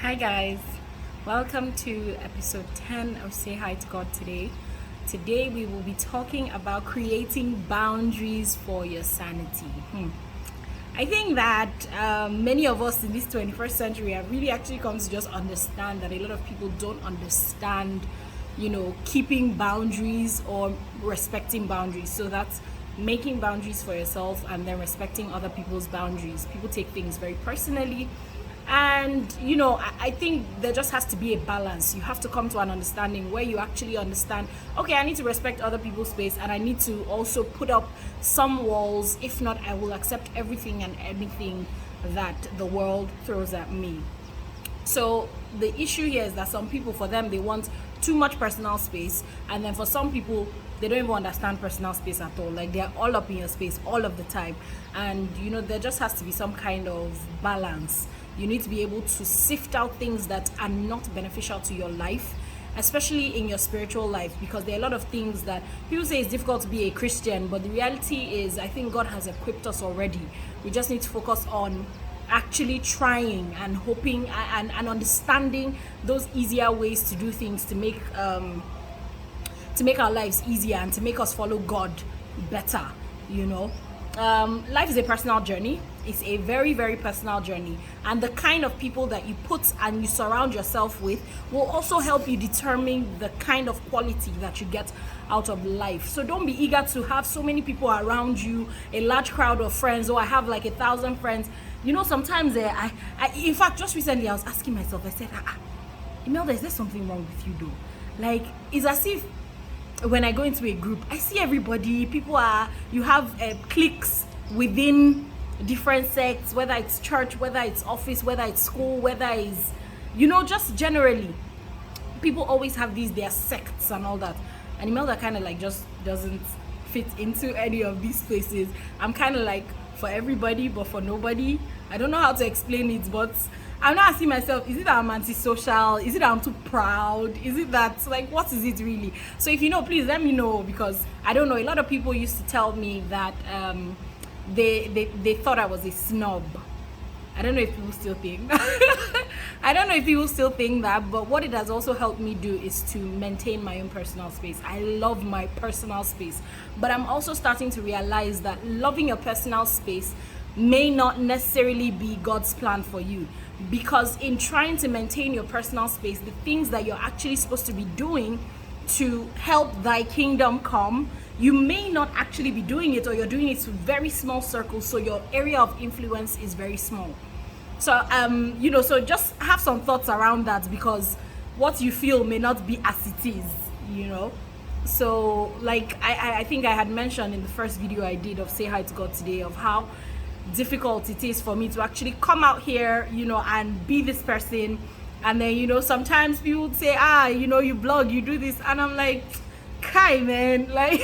Hi guys, welcome to episode 10 of Say Hi to God today. Today we will be talking about creating boundaries for your sanity. I think that many of us in this 21st century have really actually come to just understand that a lot of people don't understand, keeping boundaries or respecting boundaries. So that's making boundaries for yourself and then respecting other people's boundaries. People take things very personally. And I think there just has to be a balance. You have to come to an understanding where you actually understand, okay, I need to respect other people's space and I need to also put up some walls. If not, I will accept everything and anything that the world throws at me. So the issue here is that some people, for them, they want too much personal space, and then for some people, they don't even understand personal space at all. Like, they're all up in your space all of the time. And there just has to be some kind of balance. You need to be able to sift out things that are not beneficial to your life, especially in your spiritual life, because there are a lot of things that people say it's difficult to be a Christian, but the reality is I think God has equipped us already. We just need to focus on actually trying and hoping and understanding those easier ways to do things to make our lives easier and to make us follow God better. Life is a personal journey. It's a very, very personal journey, and the kind of people that you put and you surround yourself with will also help you determine the kind of quality that you get out of life. So don't be eager to have so many people around you, a large crowd of friends. I have like 1,000 friends. Sometimes I in fact, just recently I was asking myself, I said, Imelda, is there something wrong with you though? Like, it's as if when I go into a group, I see everybody, you have cliques within different sects, whether it's church, whether it's office, whether it's school, whether it's, just generally, people always have their sects and all that. And Imelda kind of like just doesn't fit into any of these places. I'm kind of like for everybody, but for nobody. I don't know how to explain it, but I'm not asking myself, is it that I'm antisocial? Is it that I'm too proud? Is it that, like, what is it really? So if you know, please let me know, because I don't know. A lot of people used to tell me that they thought I was a snob. I don't know if people still think. I don't know if people still think that, but what it has also helped me do is to maintain my own personal space. I love my personal space, but I'm also starting to realize that loving your personal space may not necessarily be God's plan for you, because in trying to maintain your personal space, the things that you're actually supposed to be doing to help thy kingdom come, you may not actually be doing it, or you're doing it to very small circles, so your area of influence is very small. So so just have some thoughts around that, because what you feel may not be as it is. So like I think I had mentioned in the first video I did of Say Hi to God today, of how difficult it is for me to actually come out here, and be this person. And then, sometimes people would say, you blog, you do this. And I'm like, Kai, man, like,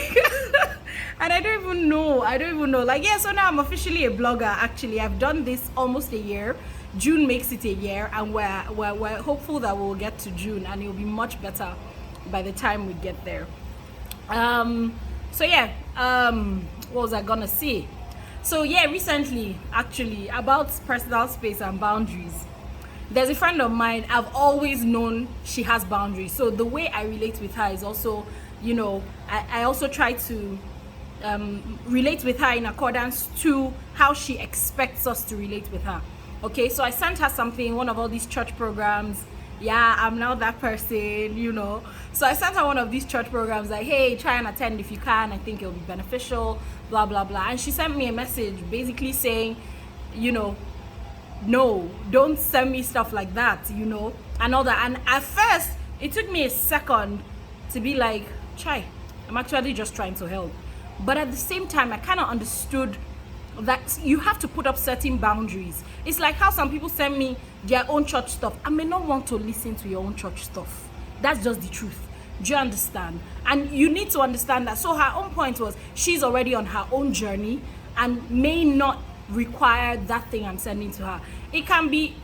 and I don't even know. Like, yeah, so now I'm officially a blogger. Actually, I've done this almost a year. June makes it a year, and we're hopeful that we'll get to June and it'll be much better by the time we get there. What was I gonna say? So yeah, recently, actually, about personal space and boundaries, there's a friend of mine. I've always known she has boundaries. So the way I relate with her is also, I also try to relate with her in accordance to how she expects us to relate with her. Okay, so I sent her something, one of all these church programs. Yeah, I'm now that person. So I sent her one of these church programs, like, hey, try and attend if you can. I think it'll be beneficial, blah, blah, blah. And she sent me a message basically saying, no, don't send me stuff like that, and all that. And at first, it took me a second to be like, Chai, I'm actually just trying to help. But at the same time, I kind of understood that you have to put up certain boundaries. It's like how some people send me their own church stuff. I may not want to listen to your own church stuff. That's just the truth. Do you understand? And you need to understand that. So her own point was, she's already on her own journey and may not require that thing I'm sending to her. It can be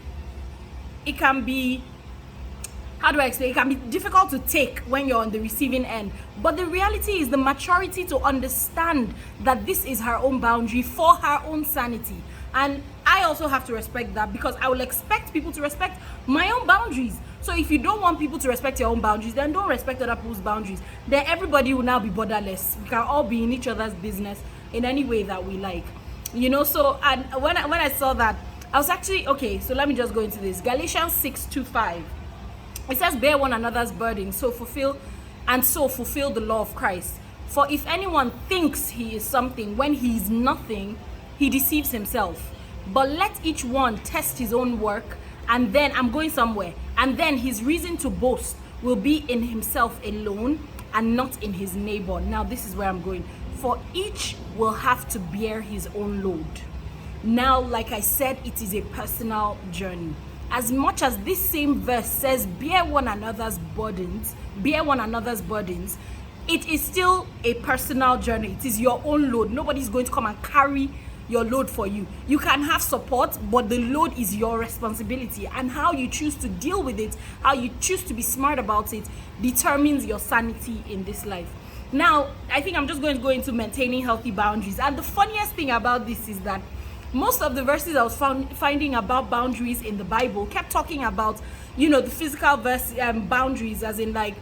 how do I explain? It can be difficult to take when you're on the receiving end. But the reality is the maturity to understand that this is her own boundary for her own sanity. And I also have to respect that, because I will expect people to respect my own boundaries. So if you don't want people to respect your own boundaries, then don't respect other people's boundaries. Then everybody will now be borderless. We can all be in each other's business in any way that we like. So and when I saw that, I was actually, okay, so let me just go into this. Galatians 6:2-5. It says, bear one another's burdens, so fulfill the law of Christ. For if anyone thinks he is something when he is nothing, he deceives himself. But let each one test his own work, and then I'm going somewhere. And then his reason to boast will be in himself alone and not in his neighbor. Now this is where I'm going. For each will have to bear his own load. Now, like I said, it is a personal journey. As much as this same verse says, bear one another's burdens, it is still a personal journey. It is your own load. Nobody's going to come and carry your load for you. You can have support, but the load is your responsibility, and how you choose to deal with it, how you choose to be smart about it, determines your sanity in this life. Now, I think I'm just going to go into maintaining healthy boundaries. And the funniest thing about this is that most of the verses I was finding about boundaries in the Bible kept talking about, the physical boundaries, as in like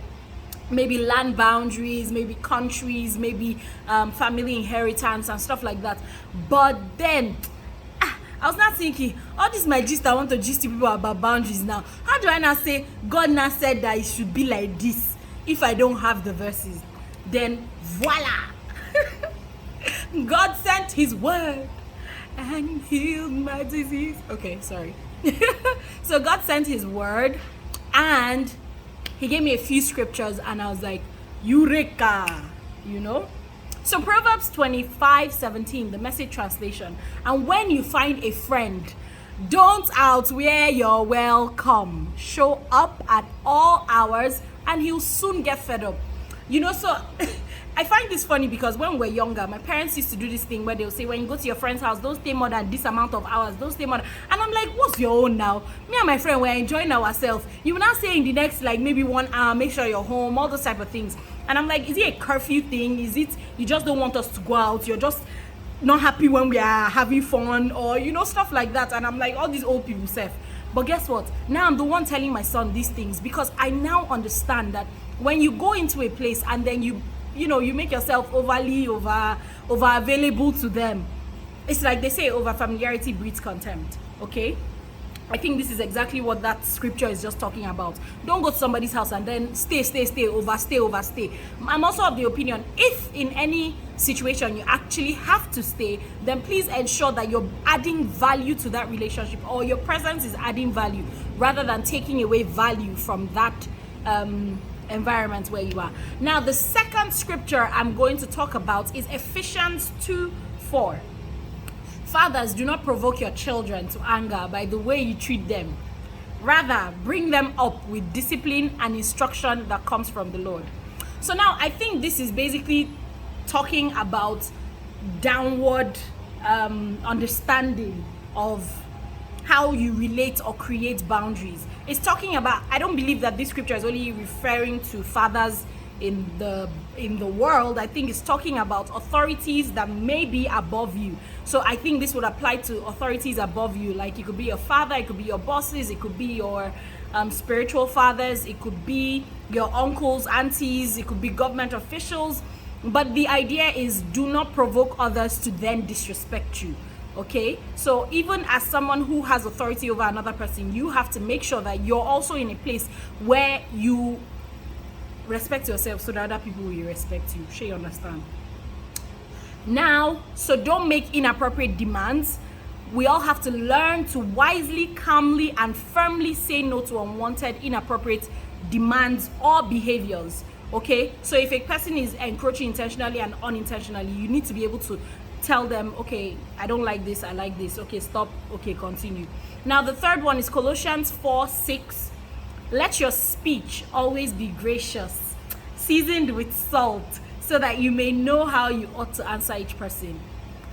maybe land boundaries, maybe countries, maybe family inheritance and stuff like that. But then I was not thinking, all this my gist, I want to gist to people about boundaries now. How do I now say God now said that it should be like this if I don't have the verses? Then voila, God sent his word and healed my disease. Okay, sorry. So God sent his word and he gave me a few scriptures, and I was like, Eureka, So Proverbs 25:17, the Message translation. And when you find a friend, don't outwear your welcome. Show up at all hours and he'll soon get fed up. So I find this funny because when we were younger, my parents used to do this thing where they'll say, when you go to your friend's house, don't stay more than this amount of hours, don't stay more than... And I'm like, what's your own now? Me and my friend, we're enjoying ourselves. You will now say in the next, like, maybe 1 hour, make sure you're home, all those type of things. And I'm like, is it a curfew thing? Is it you just don't want us to go out? You're just not happy when we are having fun, or, stuff like that. And I'm like, all these old people self. But guess what? Now I'm the one telling my son these things, because I now understand that when you go into a place and then you make yourself over available to them, it's like they say, over familiarity breeds contempt. Okay, I think this is exactly what that scripture is just talking about. Don't go to somebody's house and then stay, overstay. I'm also of the opinion, if in any situation you actually have to stay, then please ensure that you're adding value to that relationship, or your presence is adding value rather than taking away value from that environment where you are. Now, the second scripture I'm going to talk about is Ephesians 2:4. Fathers, do not provoke your children to anger by the way you treat them. Rather, bring them up with discipline and instruction that comes from the Lord. So now I think this is basically talking about downward understanding of how you relate or create boundaries. It's talking about, I don't believe that this scripture is only referring to fathers in the world. I think it's talking about authorities that may be above you. So I think this would apply to authorities above you. Like, it could be your father, it could be your bosses, it could be your spiritual fathers, it could be your uncles, aunties, it could be government officials. But the idea is, do not provoke others to then disrespect you. Okay, so even as someone who has authority over another person, you have to make sure that you're also in a place where you respect yourself so that other people will respect you. Sure, you understand? Now, so don't make inappropriate demands. We all have to learn to wisely, calmly, and firmly say no to unwanted, inappropriate demands or behaviors. Okay, so if a person is encroaching intentionally and unintentionally, you need to be able to tell them, okay, I don't like this, I like this, okay, stop, okay, continue. Now, the third one is Colossians 4:6. Let your speech always be gracious, seasoned with salt, so that you may know how you ought to answer each person.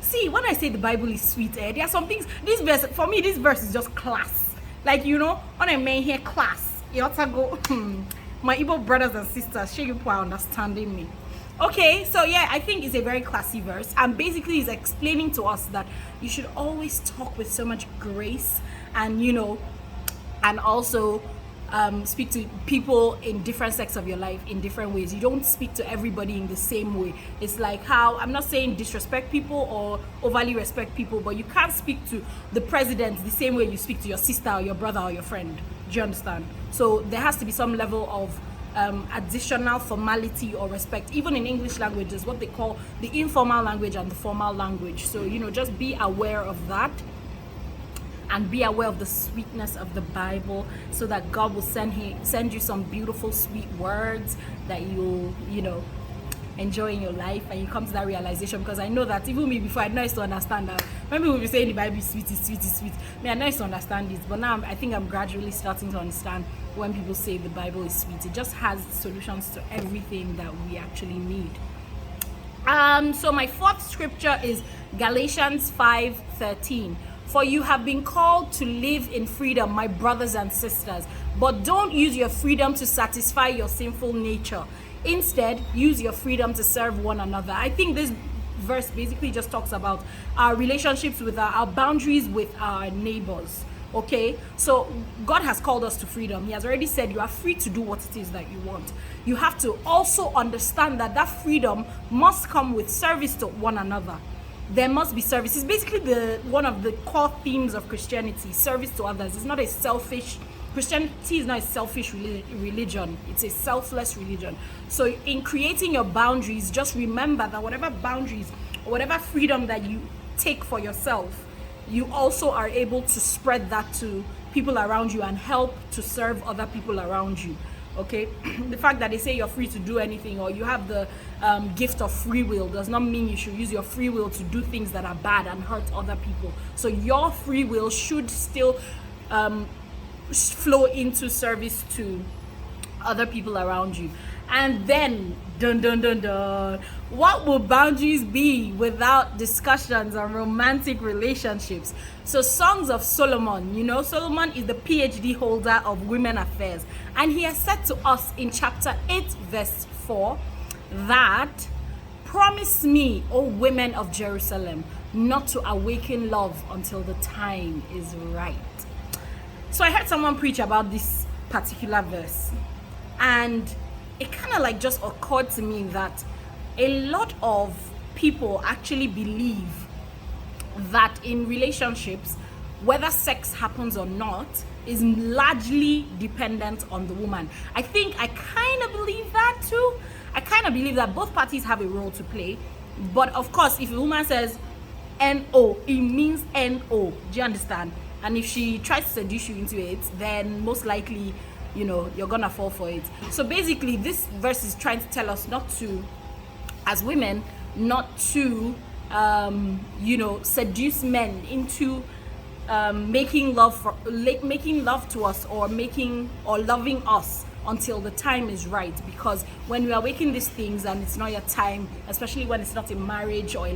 See, when I say the Bible is sweet, there are some things, this verse, for me, this verse is just class. Like, when I mean here, class, you ought to go, my Igbo brothers and sisters, sure you are understanding me. Okay, so yeah, I think it's a very classy verse, and basically it's explaining to us that you should always talk with so much grace, and and also speak to people in different sects of your life in different ways. You don't speak to everybody in the same way. It's like how, I'm not saying disrespect people or overly respect people, but you can't speak to the president the same way you speak to your sister or your brother or your friend. Do you understand? So there has to be some level of additional formality or respect, even in English languages, what they call the informal language and the formal language. So just be aware of that, and be aware of the sweetness of the Bible, so that God will send you some beautiful sweet words that you'll enjoy in your life, and you come to that realization. Because I know that even me, before, I know to understand that when people will be saying the Bible is sweet, it's sweet, it's sweet, I know to understand it, but now I think I'm gradually starting to understand when people say the Bible is sweet. It just has solutions to everything that we actually need. So my fourth scripture is Galatians 5:13. For you have been called to live in freedom, my brothers and sisters, but don't use your freedom to satisfy your sinful nature. Instead, use your freedom to serve one another. I think this verse basically just talks about our relationships with our boundaries with our neighbors. Okay, so God has called us to freedom. He has already said you are free to do what it is that you want. You have to also understand that freedom must come with service to one another. There must be service. It's basically one of the core themes of Christianity, service to others. It's not a selfish, Christianity is not a selfish religion. It's a selfless religion. So in creating your boundaries, just remember that whatever boundaries or whatever freedom that you take for yourself, you also are able to spread that to people around you and help to serve other people around you. Okay, the fact that they say you're free to do anything, or you have the gift of free will, does not mean you should use your free will to do things that are bad and hurt other people. So your free will should still flow into service to other people around you. And then, dun dun dun dun, what will boundaries be without discussions on romantic relationships? So Songs of Solomon, Solomon is the PhD holder of women affairs, and he has said to us in chapter 8 verse 4 that, promise me, O women of Jerusalem, not to awaken love until the time is right. So I heard someone preach about this particular verse, and it kind of just occurred to me that a lot of people actually believe that in relationships, whether sex happens or not is largely dependent on the woman. I think I kind of believe that too. I kind of believe that both parties have a role to play, but of course, if a woman says N-O, it means N-O. Do you understand? And if she tries to seduce you into it, then most likely you're gonna fall for it. So basically, this verse is trying to tell us not to, as women, not to seduce men into making love to us, or loving us until the time is right. Because when we are making these things and it's not your time, especially when it's not a marriage, or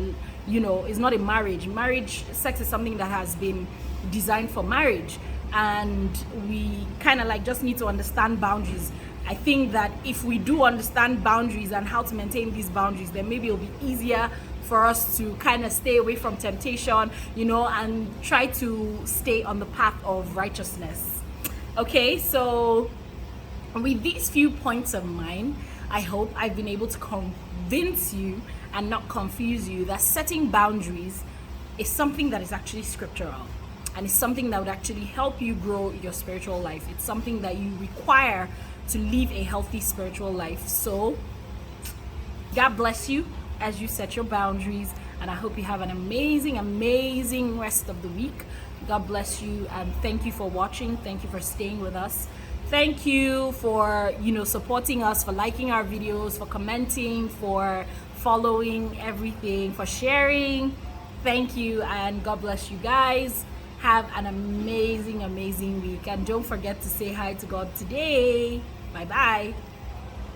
it's not a marriage, sex is something that has been designed for marriage, and we kind of just need to understand boundaries. I think that if we do understand boundaries and how to maintain these boundaries, then maybe it'll be easier for us to kind of stay away from temptation, and try to stay on the path of righteousness. Okay, so with these few points of mine, I hope I've been able to convince you and not confuse you that setting boundaries is something that is actually scriptural. And it's something that would actually help you grow your spiritual life. It's something that you require to live a healthy spiritual life. So, God bless you as you set your boundaries. And I hope you have an amazing, amazing rest of the week. God bless you, and thank you for watching. Thank you for staying with us. Thank you for, supporting us, for liking our videos, for commenting, for following everything, for sharing. Thank you, and God bless you guys. Have an amazing, amazing week. And don't forget to say hi to God today. Bye-bye.